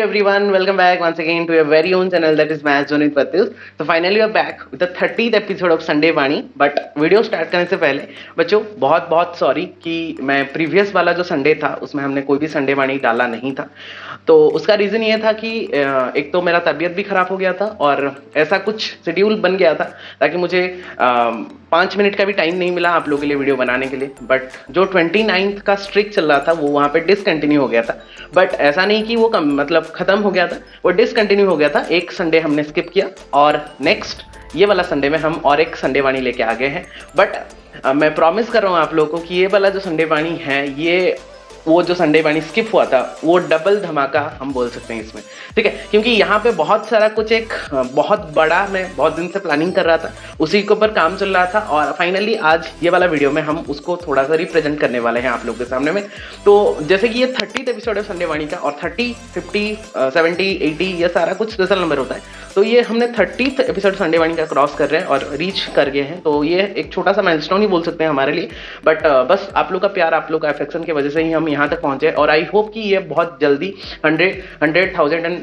everyone, welcome back once again to your very own channel that is Math Zone with Pratyush. So finally we are back with the 30th episode of Sunday Vani. But video start करने से पहले बच्चों बहुत बहुत sorry कि मैं previous वाला जो संडे था उसमें हमने कोई भी संडे वाणी डाला नहीं था। तो उसका रीज़न ये था कि एक तो मेरा तबीयत भी ख़राब हो गया था और ऐसा कुछ शेड्यूल बन गया था ताकि मुझे 5 मिनट का भी टाइम नहीं मिला आप लोगों के लिए वीडियो बनाने के लिए। बट जो 29th का स्ट्रिक चल रहा था वो वहाँ पे डिसकंटिन्यू हो गया था। बट ऐसा नहीं कि वो मतलब ख़त्म हो गया था, वो डिसकंटिन्यू हो गया था। एक संडे हमने स्किप किया और नेक्स्ट ये वाला संडे में हम और एक संडे वाणी लेके आ गए हैं। बट मैं प्रॉमिस कर रहा हूँ आप लोगों को कि ये वाला जो संडे वाणी है ये वो जो संडे वाणी स्किप हुआ था वो डबल धमाका हम बोल सकते हैं इसमें, ठीक है। क्योंकि यहाँ पे बहुत सारा कुछ एक बहुत बड़ा मैं बहुत दिन से प्लानिंग कर रहा था, उसी के ऊपर काम चल रहा था और फाइनली आज ये वाला वीडियो में हम उसको थोड़ा सा रिप्रेजेंट करने वाले हैं आप लोगों के सामने में। तो जैसे कि ये 30th एपिसोड है संडे वाणी का और 30, 50, 70, 80 ये सारा कुछ स्पेशल नंबर होता है। तो ये हमने 30th एपिसोड संडे वाणी का क्रॉस कर रहे हैं और रीच कर गए हैं। तो ये एक छोटा सा माइलस्टोन ही बोल सकते हैं हमारे लिए। बट बस आप लोग का प्यार, आप लोग का अफेक्शन की वजह से ही हम यहाँ तक पहुँचे और आई होप कि ये बहुत जल्दी 100,000 एंड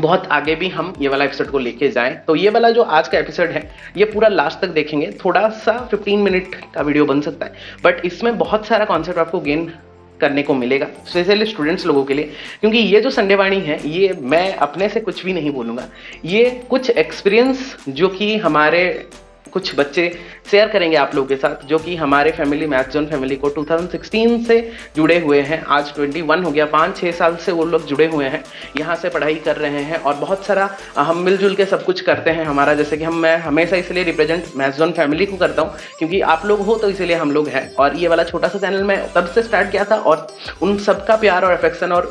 बहुत आगे भी हम ये वाला एपिसोड को लेके जाएं। तो ये वाला जो आज का एपिसोड है ये पूरा लास्ट तक देखेंगे। थोड़ा सा 15 मिनट का वीडियो बन सकता है बट इसमें बहुत सारा कॉन्सेप्ट आपको गेन करने को मिलेगा, स्पेशली स्टूडेंट्स लोगों के लिए। क्योंकि ये जो संडे वाणी है ये मैं अपने से कुछ भी नहीं बोलूँगा, ये कुछ एक्सपीरियंस जो कि हमारे कुछ बच्चे शेयर करेंगे आप लोगों के साथ, जो कि हमारे फैमिली मैथ जोन फैमिली को 2016 से जुड़े हुए हैं। आज 21 हो गया, 5-6 साल से वो लोग जुड़े हुए हैं, यहाँ से पढ़ाई कर रहे हैं और बहुत सारा हम मिलजुल के सब कुछ करते हैं हमारा। जैसे कि मैं हमेशा इसलिए रिप्रेजेंट मैथ जोन फैमिली को करता हूँ क्योंकि आप लोग हो तो इसीलिए हम लोग हैं। और ये वाला छोटा सा चैनल मैं तब से स्टार्ट किया था और उन सबका प्यार और अफेक्शन और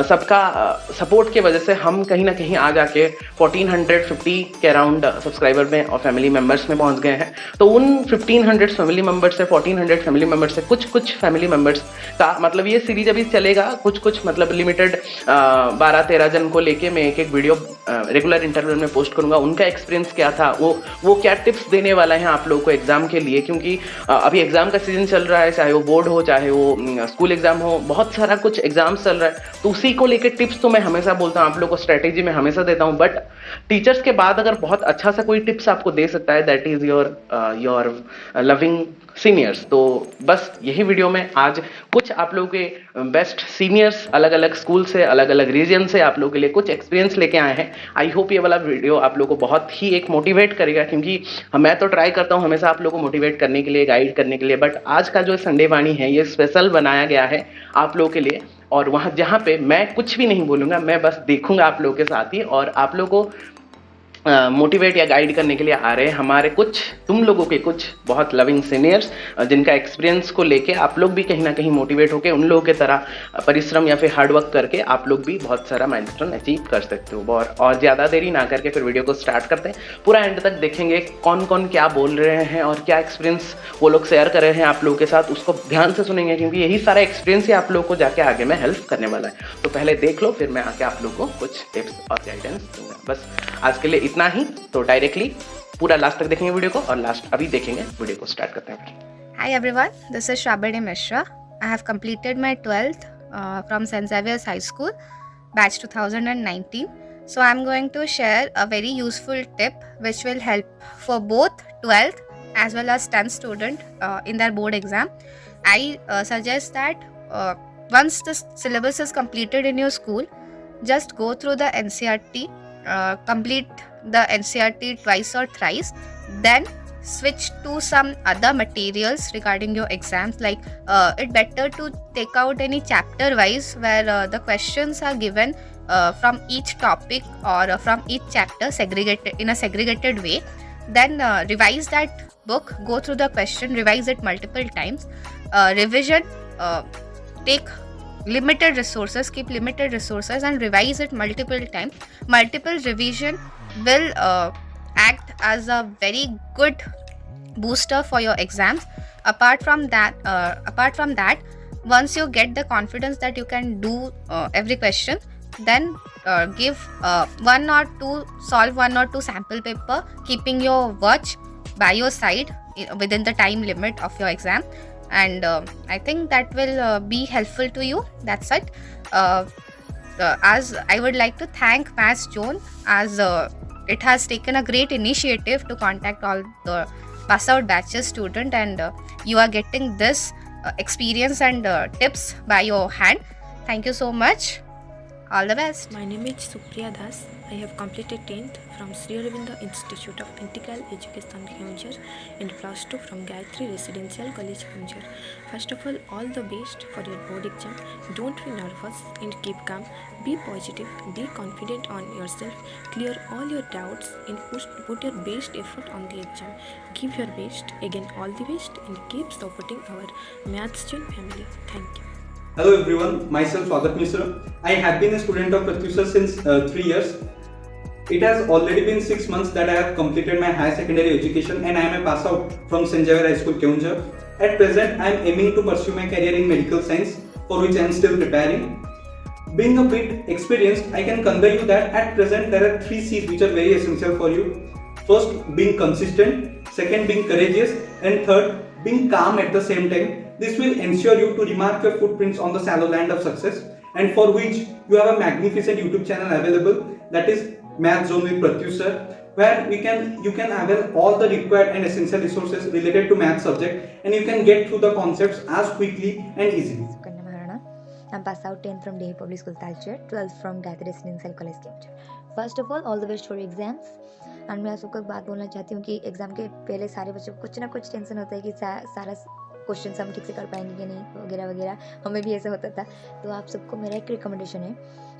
सबका सपोर्ट की वजह से हम कहीं ना कहीं आ जाके 1450 के अराउंड सब्सक्राइबर में और फैमिली मेंबर्स में पहुंच गए हैं। तो उन 1500 फैमिली मेंबर्स से 1400 फैमिली मेंबर्स से कुछ फैमिली मेंबर्स का मतलब ये सीरीज अभी चलेगा कुछ मतलब लिमिटेड 12-13 जन को लेके मैं एक वीडियो रेगुलर इंटरवल में पोस्ट करूंगा। उनका एक्सपीरियंस क्या था, वो क्या टिप्स देने वाला है आप लोगों को एग्जाम के लिए। क्योंकि अभी एग्जाम का सीजन चल रहा है, चाहे वो बोर्ड हो चाहे वो स्कूल एग्जाम हो, बहुत सारा कुछ एग्जाम्स चल रहा है। तो उसी को लेकर टिप्स तो मैं हमेशा बोलता हूँ आप लोगों को, स्ट्रेटेजी में हमेशा देता हूँ। बट टीचर्स के बाद अगर बहुत अच्छा सा कोई टिप्स आपको दे सकता है that is your loving seniors. तो बस यही वीडियो में आज कुछ आप लोगों के बेस्ट सीनियर्स अलग अलग स्कूल से अलग अलग रीजन से आप लोगों के लिए कुछ एक्सपीरियंस लेके आए हैं। आई होप ये वाला वीडियो आप लोगों को बहुत ही एक मोटिवेट करेगा, क्योंकि मैं तो ट्राई करता हूँ हमेशा आप लोगों को मोटिवेट करने के लिए, गाइड करने के लिए। बट आज का जो संडे वाणी है ये स्पेशल बनाया गया है आप लोगों के लिए और वहाँ जहाँ पे मैं कुछ भी नहीं बोलूँगा, मैं बस देखूंगा आप लोगों के साथ ही और आप लोगों को मोटिवेट या गाइड करने के लिए आ रहे हैं हमारे कुछ, तुम लोगों के कुछ बहुत लविंग सीनियर्स जिनका एक्सपीरियंस को लेके आप लोग भी कहीं ना कहीं मोटिवेट होकर उन लोगों की तरह परिश्रम या फिर हार्डवर्क करके आप लोग भी बहुत सारा माइलस्टोन अचीव कर सकते हो। और ज़्यादा देरी ना करके फिर वीडियो को स्टार्ट करते हैं। पूरा एंड तक देखेंगे कौन कौन क्या बोल रहे हैं और क्या एक्सपीरियंस वो लोग शेयर कर रहे हैं आप लोगों के साथ, उसको ध्यान से सुनेंगे क्योंकि यही सारा एक्सपीरियंस ही आप लोग को जाके आगे में हेल्प करने वाला है। तो पहले देख लो, फिर मैं आके आप लोग को कुछ टिप्स और गाइडेंस दूंगा। बस आज के लिए इतना ही। तो डायरेक्टली पूरा लास्ट तक देखेंगे वीडियो को और लास्ट अभी देखेंगे, वीडियो को स्टार्ट करते हैं। Hi everyone, this is Shabani Mishra. I have completed my 12th from St. Xavier's High School, batch 2019. So I'm going to share a very useful tip which will help for both 12th as well as 10th student in their board exam. I suggest that once the syllabus is completed in your school, just go through the NCERT, complete the NCERT twice or thrice, then switch to some other materials regarding your exams. Like it better to take out any chapter wise where the questions are given from each topic or from each chapter segregated in a segregated way. Then revise that book, go through the question, revise it multiple times. Revision, take limited resources, keep limited resources and revise it multiple times. Multiple revision will act as a very good booster for your exams. Apart from that, once you get the confidence that you can do every question, then solve one or two sample paper, keeping your watch by your side within the time limit of your exam. And I think that will be helpful to you. That's it. as I would like to thank Maths Zone as it has taken a great initiative to contact all the pass out batches student, and you are getting this experience and tips by your hand. Thank you so much. All the best. My name is Supriya Das. I have completed 10th from Sri Aurobindo Institute of Integral Education, Keonjhar, and plus 2 from Gayatri Residential College, Keonjhar. First of all the best for your board exam. Don't be nervous and keep calm. Be positive, be confident on yourself, clear all your doubts, and put your best effort on the exam. Give your best. Again, all the best, and keep supporting our Maths Zone family. Thank you. Hello everyone, myself Swagat Misra. I have been a student of Pratyusha since 3 years. It has already been 6 months that I have completed my higher secondary education and I am a pass out from St. Xavier High School, Keonjhar. At present, I am aiming to pursue my career in medical science, for which I am still preparing. Being a bit experienced, I can convey you that at present there are 3 C's which are very essential for you. First, being consistent. Second, being courageous. And third, being calm at the same time. This will ensure you to remark your footprints on the shallow land of success, and for which you have a magnificent YouTube channel available, that is Maths Zone with Pratyusha, where you can avail all the required and essential resources related to math subject, and you can get through the concepts as quickly and easily. Sukanya Maharana. I'm passed out 10th from Delhi Public School, Talcher, 12th from Gayatri Residential College, Keonjhar. First of all the best for your exams. And मैं सबको एक बात बोलना चाहती हूँ कि exam के पहले सारे बच्चों को कुछ ना कुछ टेंशन होता है कि सारा क्वेश्चन हम ठीक से कर पाएंगे कि नहीं वगैरह वगैरह. हमें भी ऐसा होता था. तो आप सबको मेरा एक रिकमेंडेशन है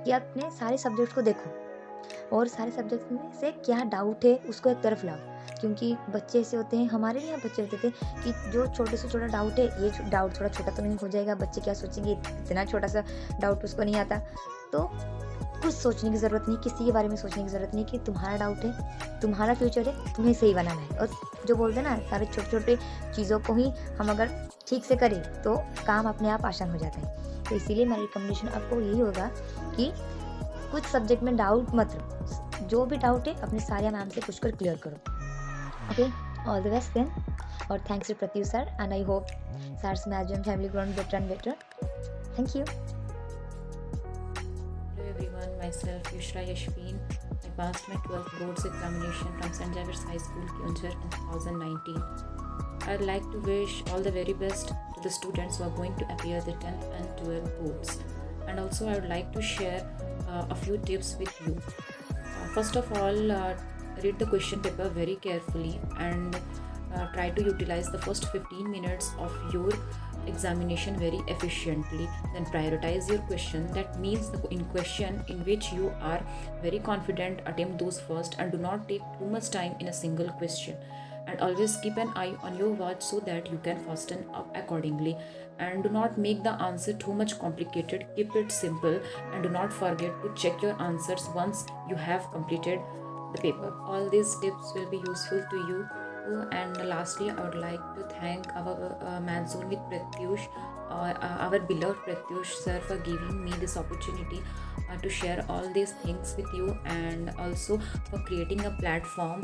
कि आप अपने सारे सब्जेक्ट को देखो और सारे सब्जेक्ट में से क्या डाउट है उसको एक तरफ लाओ, क्योंकि बच्चे ऐसे होते हैं, हमारे भी यहाँ बच्चे होते थे कि जो छोटे से छोटा डाउट है, ये डाउट थोड़ा छोटा तो नहीं हो जाएगा, बच्चे क्या सोचेंगे, इतना छोटा सा डाउट उसको नहीं आता. तो कुछ सोचने की ज़रूरत नहीं, किसी के बारे में सोचने की ज़रूरत नहीं कि तुम्हारा डाउट है, तुम्हारा फ्यूचर है, तुम्हें सही बनाना है. और जो बोलते हैं ना, सारे छोटे छोटे चीज़ों को ही हम अगर ठीक से करें तो काम अपने आप आसान हो जाता है. तो इसीलिए मेरा रिकमेंडेशन आपको यही होगा कि कुछ सब्जेक्ट में डाउट मत रखो, जो भी डाउट है अपने सारे मैम से पूछकर क्लियर करो. Okay, all the best then, और thanks to Pratyush sir, and I hope SAR's Maths Zone family grown better and better. Thank you. Hello everyone, myself Yushra Yashveen. I passed my 12th boards examination from St. Xavier's High School, Keonjhar in 2019. I'd like to wish all the very best to the students who are going to appear the 10th and 12th boards. And also I would like to share a few tips with you. First of all, read the question paper very carefully and try to utilize the first 15 minutes of your examination very efficiently. Then prioritize your question. That means in question in which you are very confident, attempt those first and do not take too much time in a single question. And always keep an eye on your watch so that you can fasten up accordingly. And do not make the answer too much complicated. Keep it simple and do not forget to check your answers once you have completed the paper. All these tips will be useful to you. And lastly, I would like to thank our Maths Zone with Pratyush, our beloved Pratyush sir, for giving me this opportunity to share all these things with you, and also for creating a platform,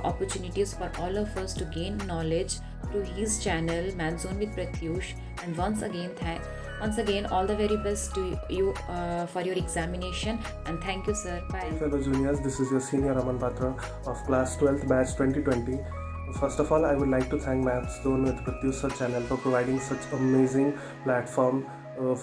opportunities for all of us to gain knowledge through his channel Maths Zone with Pratyush. And once again all the very best to you for your examination, and thank you sir. Bye. Fellow juniors, this is your senior Aman Patra of class 12th batch 2020. First of all, I would like to thank Maths Zone with Pratyusha channel for providing such amazing platform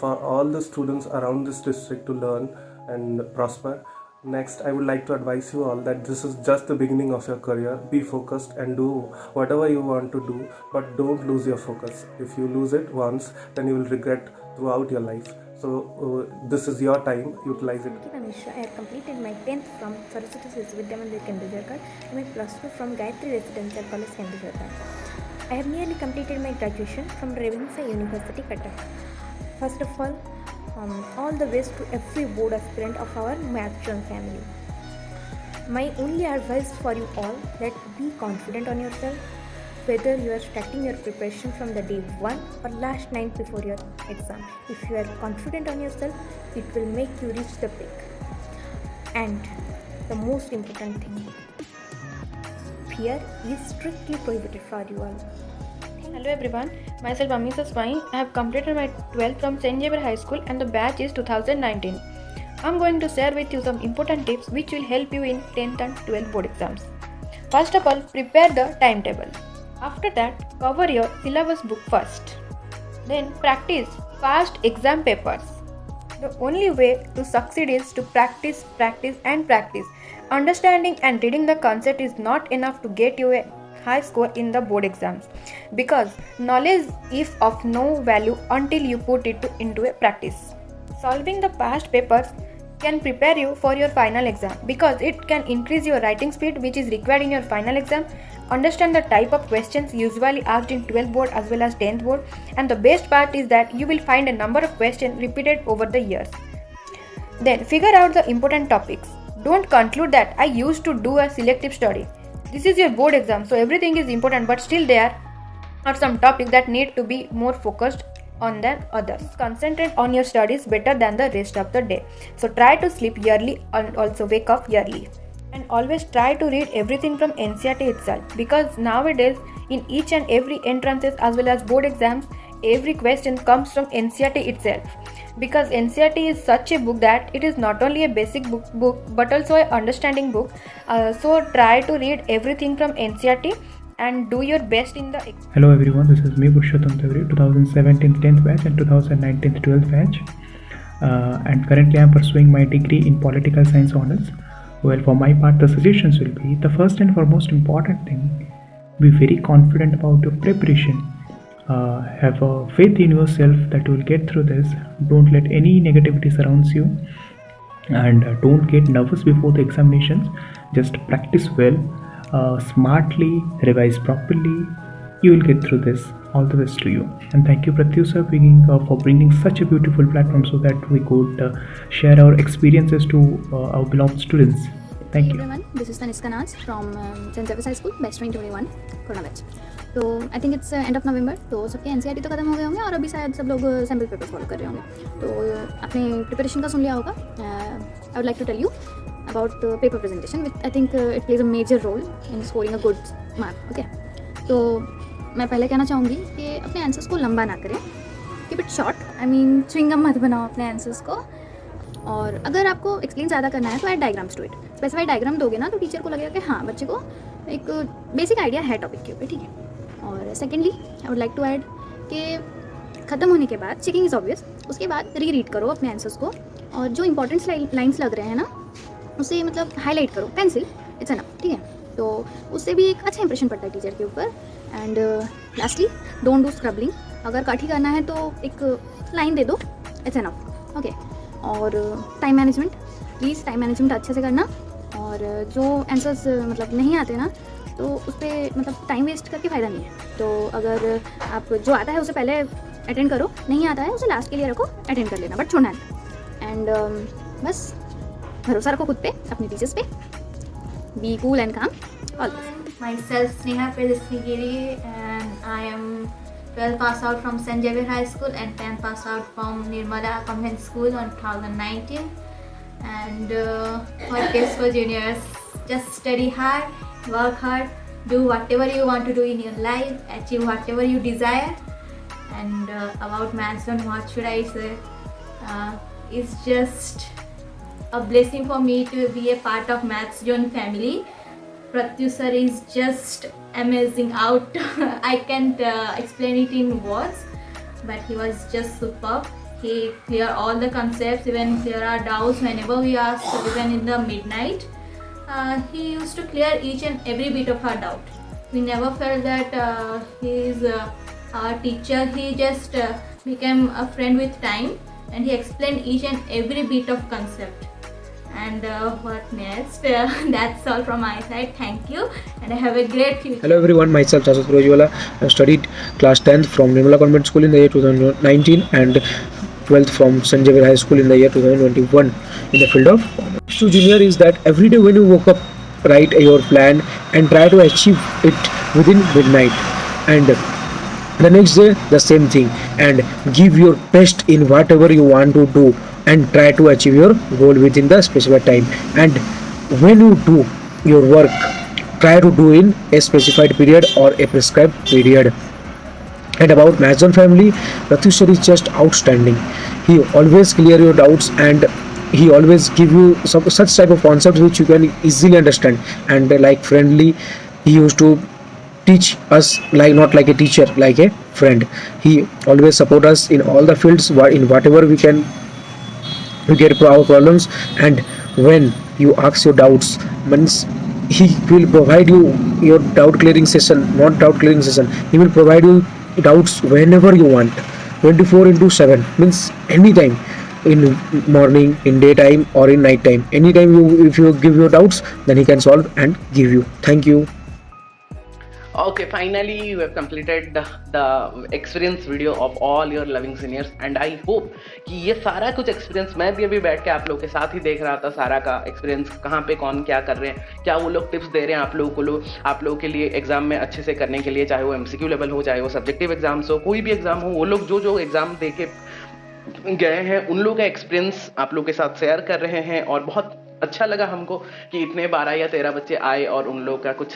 for all the students around this district to learn and prosper. Next, I would like to advise you all that this is just the beginning of your career. Be focused and do whatever you want to do, but don't lose your focus. If you lose it once, then you will regret throughout your life. So this is your time, utilize it. I have completed my 10th from Saraswati Shri Vidya Mandir, Kandigarh, and my plus 2 from Gayatri Residential College, Kandigarh. I have nearly completed my graduation from Ravenshaw University, Cuttack. First of all the best to every board aspirant of our Maths Zone family. My only advice for you all, that be confident on yourself, whether you are starting your preparation from the day 1 or last night before your exam. If you are confident on yourself, it will make you reach the peak. And the most important thing, fear is strictly prohibited for you all. Hello everyone, myself Amisa Swai. I have completed my 12th from St. Xavier High School and the batch is 2019. I'm going to share with you some important tips which will help you in 10th and 12th board exams. First of all, prepare the timetable. After that, cover your syllabus book first. Then practice past exam papers. The only way to succeed is to practice, practice and practice. Understanding and reading the concept is not enough to get you a high score in the board exams, because knowledge is of no value until you put it into a practice. Solving the past papers can prepare you for your final exam, because it can increase your writing speed which is required in your final exam. Understand the type of questions usually asked in 12th board as well as 10th board, and the best part is that you will find a number of questions repeated over the years. Then figure out the important topics. Don't conclude that I used to do a selective study. This is your board exam, so everything is important, but still there are some topics that need to be more focused on than others. Concentrate on your studies better than the rest of the day. So try to sleep early and also wake up early. And always try to read everything from NCERT itself, because nowadays in each and every entrances as well as board exams, every question comes from NCERT itself. Because NCERT is such a book that it is not only a basic book but also an understanding book. So try to read everything from NCERT and do your best in the exam. Hello everyone, this is me Purushottam Tavri, 2017 10th batch and 2019 12th batch, and currently I am pursuing my degree in political science honors. Well, for my part, the suggestions will be: the first and foremost important thing, be very confident about your preparation. Have a faith in yourself that you will get through this. Don't let any negativity surrounds you, and don't get nervous before the examinations. Just practice well, smartly, revise properly. You will get through this. All the best to you, and thank you Pratyush sir for bringing such a beautiful platform so that we could share our experiences to our beloved students. Thank you. Everyone, this is Taniska Naz from St. Xavier's High School, batch 2021, Corona batch. तो I think it's end of November, तो सबके NCERT तो खत्म हो गए होंगे और अभी शायद सब लोग सैम्पल पेपर फॉलो कर रहे होंगे. तो आपने प्रिपरेशन का सुन लिया होगा. I would like to tell you about paper presentation which I think it plays a major role in scoring a good mark. Okay, तो मैं पहले कहना चाहूँगी कि अपने आंसर्स को लंबा ना करें. Keep it short. I mean chewing gum मत बनाओ अपने आंसर्स को. और अगर आपको एक्सप्लेन ज़्यादा करना है तो add diagrams to it. Specified diagram दोगे ना तो टीचर को लगेगा कि हाँ, बच्चे को एक बेसिक आइडिया है टॉपिक के ऊपर. ठीक है. और secondly I would like to add कि ख़त्म होने के बाद चेकिंग इज़ ऑब्वियस, उसके बाद रीड करो अपने आंसर्स को, और जो इंपॉर्टेंट लाइन्स लग रहे हैं ना उसे मतलब हाईलाइट करो. Pencil it's enough. ठीक है. तो उससे भी एक अच्छा इंप्रेशन पड़ता है टीचर के ऊपर. And lastly, don't do scrabbling. अगर काठी करना है तो एक लाइन दे दो, इट्स एनफ. ओके. और time management, please time management अच्छे से करना. और जो आंसर्स मतलब नहीं आते ना तो उस पर मतलब टाइम वेस्ट करके फ़ायदा नहीं है. तो अगर आप जो आता है उसे पहले अटेंड करो, नहीं आता है उसे लास्ट के लिए रखो, अटेंड कर लेना, बट छोड़ना है. एंड बस भरोसा रखो खुद पे, अपने टीचर्स पे. बी कूल एंड काम. All Myself Sneha Pedestigiri, and I am 12 pass out from St. Xavier High School and 10 pass out from Nirmala Convent School on 2019. And for tips for juniors, just study hard, work hard, do whatever you want to do in your life, achieve whatever you desire. And about maths zone, what should I say? It's just a blessing for me to be a part of maths zone family. Pratyush sir is just amazing out. I can't explain it in words, but he was just superb. He cleared all the concepts, even clear our doubts whenever we asked, even in the midnight. He used to clear each and every bit of our doubt. We never felt that he is our teacher. He just became a friend with time, and he explained each and every bit of concept. And what next? That's all from my side. Thank you, and I have a great future. Hello everyone, myself Sashat Rojwala. I studied class 10th from Nirmala Convent School in the year 2019 and 12th from St. Xavier High School in the year 2021 in the field of to junior is that every day when you woke up, write your plan and try to achieve it within midnight, and the next day the same thing, and give your best in whatever you want to do and try to achieve your goal within the specified time. And when you do your work, try to do in a specified period or a prescribed period. And about Maths Zone family, Pratyush sir is just outstanding. He always clear your doubts and he always give you such type of concepts which you can easily understand, and like friendly, he used to teach us like not like a teacher, like a friend. He always support us in all the fields, in whatever we can we get our problems. And when you ask your doubts, means he will provide you your doubt clearing session, not doubt clearing session, he will provide you doubts whenever you want, 24/7, means anytime, in morning, in daytime, or in night time, anytime if you give your doubts, then he can solve and give you. Thank you. Okay, finally you have completed the experience video of all your loving seniors, and I hope कि ये सारा कुछ experience मैं भी अभी बैठ के आप लोगों के साथ ही देख रहा था, सारा का एक्सपीरियंस कहाँ पे कौन क्या कर रहे हैं, क्या वो लोग टिप्स दे रहे हैं आप लोगों के लिए एग्जाम में अच्छे से करने के लिए, चाहे वो MCQ लेवल हो, चाहे वो सब्जेक्टिव एग्जाम्स हो, कोई भी एग्जाम हो, वो लोग जो एग्जाम दे के गए हैं उन लोगों का एक्सपीरियंस आप लोगों के साथ शेयर कर रहे हैं। और बहुत अच्छा लगा हमको कि इतने 12 या 13 बच्चे आए और उन लोगों का कुछ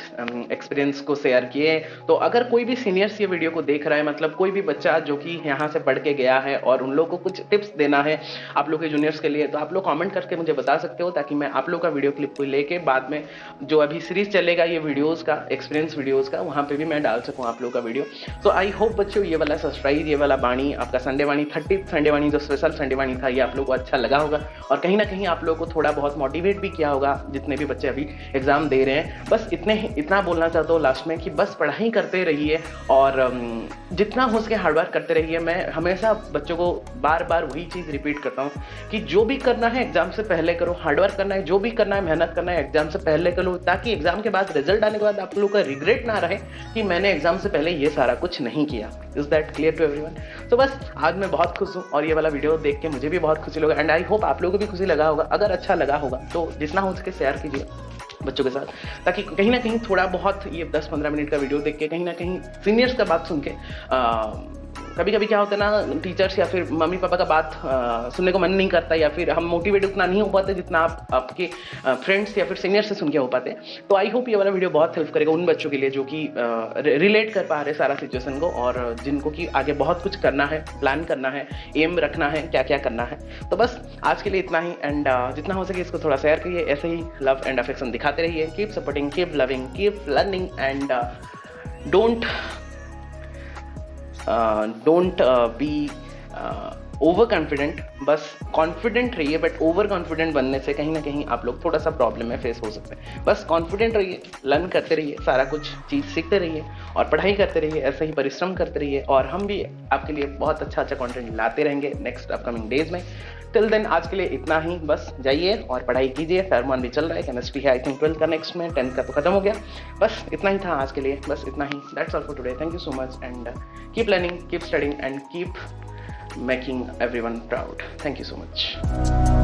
एक्सपीरियंस को शेयर किए। तो अगर कोई भी सीनियर्स ये वीडियो को देख रहा है, मतलब कोई भी बच्चा जो कि यहाँ से पढ़ के गया है और उन लोगों को कुछ टिप्स देना है आप लोग के जूनियर्स के लिए, तो आप लोग कमेंट करके मुझे बता सकते हो, ताकि मैं आप लोग का वीडियो क्लिप को लेके बाद में जो अभी सीरीज चलेगा ये वीडियोज़ का, एक्सपीरियंस वीडियोज़ का, वहाँ पर भी मैं डाल सकूँ आप लोग का वीडियो। तो आई होप बच्चों ये वाला सरप्राइज, ये वाला वाणी, आपका संडे वाणी, 30th संडे वाणी जो स्पेशल संडे वाणी था, ये आप लोग को अच्छा लगा होगा और कहीं ना कहीं आप लोग को थोड़ा बहुत मोटिवेट भी किया होगा जितने भी बच्चे अभी एग्जाम दे रहे हैं। बस इतना बोलना चाहता हूँ लास्ट में कि बस पढ़ाई करते रहिए और जितना हो सके हार्डवर्क करते रहिए। मैं हमेशा बच्चों को बार बार वही चीज़ रिपीट करता हूँ कि जो भी करना है एग्जाम से पहले करो, हार्डवर्क करना है, जो भी करना है मेहनत करना है एग्जाम से पहले करो, ताकि एग्जाम के बाद रिजल्ट आने के बाद आप लोग का रिग्रेट ना रहे कि मैंने एग्जाम से पहले ये सारा कुछ नहीं किया। Is that clear to everyone? तो बस आज मैं बहुत खुश हूँ और ये वाला वीडियो देख के मुझे भी बहुत खुशी लगा, एंड आई होप आप लोगों को भी खुशी लगा होगा। अगर अच्छा लगा होगा तो जितना हो सके शेयर कीजिए बच्चों के साथ, ताकि कहीं ना कहीं थोड़ा बहुत ये 10-15 मिनट का वीडियो देख के कहीं ना कहीं सीनियर्स का बात सुन के कभी कभी क्या होता है ना, टीचर्स या फिर मम्मी पापा का बात सुनने को मन नहीं करता, या फिर हम मोटिवेट उतना नहीं हो पाते जितना आपके फ्रेंड्स या फिर सीनियर से सुन के हो पाते। तो आई होप ये वाला वीडियो बहुत हेल्प करेगा उन बच्चों के लिए जो कि रिलेट कर पा रहे सारा सिचुएशन को, और जिनको कि आगे बहुत कुछ करना है, प्लान करना है, एम रखना है, क्या क्या करना है। तो बस आज के लिए इतना ही, एंड जितना हो सके इसको थोड़ा शेयर करिए, ऐसे ही लव एंड अफेक्शन दिखाते रहिए। Keep supporting, keep loving, keep learning, and don't be over confident. बस कॉन्फिडेंट रहिए, बट ओवर कॉन्फिडेंट बनने से कहीं ना कहीं आप लोग थोड़ा सा प्रॉब्लम में फेस हो सकते हैं। बस कॉन्फिडेंट रहिए, लर्न करते रहिए, सारा कुछ चीज़ सीखते रहिए और पढ़ाई करते रहिए, ऐसे ही परिश्रम करते रहिए, और हम भी आपके लिए बहुत अच्छा कंटेंट लाते रहेंगे नेक्स्ट अपकमिंग डेज में। टिल देन आज के लिए इतना ही, बस जाइए और पढ़ाई कीजिए। टर्म 1 भी चल रहा है, केमिस्ट्री है आई थिंक 12th का नेक्स्ट में, 10th का तो खत्म हो गया। बस इतना ही था आज के लिए, बस इतना ही। That's all for today. Thank you so much, and keep learning, keep studying, and keep making everyone proud. Thank you so much.